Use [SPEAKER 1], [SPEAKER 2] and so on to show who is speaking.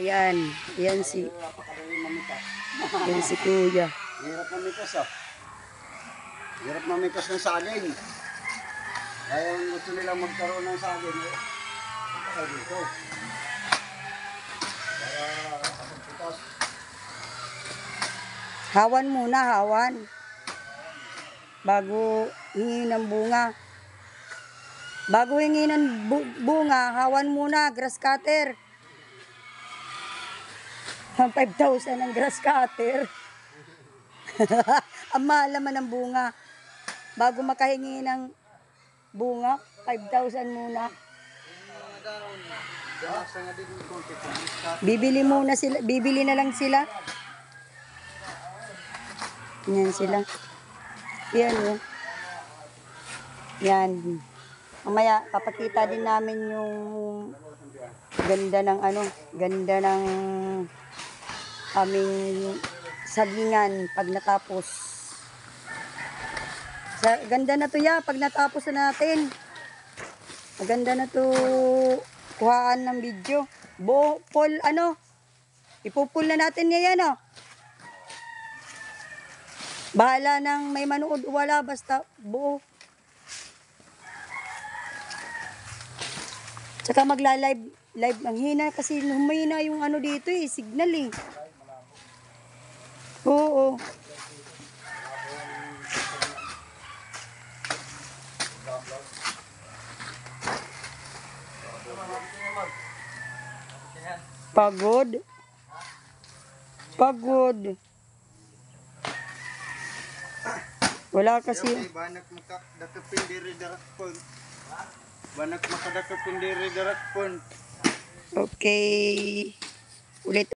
[SPEAKER 1] Ayan, yan si Kuya.
[SPEAKER 2] Hirap mamikas ah. Hirap mamikas ng saging. Kaya gusto nilang magkaroon ng saging eh. Kaya dito. Para kapagpitas.
[SPEAKER 1] Hawan muna, hawan. Bago hingi ng bunga. Bago hingi ng bunga, hawan muna, grass cutter. 5,000 ang grass cutter. Ang mahal naman ng bunga. Bago makahingi ng bunga, 5,000 muna. Bibili muna sila, bibili na lang sila. Yan sila. Yan oh. Yan. Mamaya papakita din namin yung ganda ng ganda ng aming sagingan pag natapos. Ganda na to ya pag natapos na natin. Maganda na to kuhaan ng video. Poll ipupul na natin ngayon oh. Bahala nang may manood o wala basta buo. Tsaka live ang hina kasi humina yung dito signal eh. Oo. Pagod. Wala kasi.
[SPEAKER 2] Banak makadakapindiri darakpon. Banak makadakapindiri darakpon.
[SPEAKER 1] Okay. Ulit.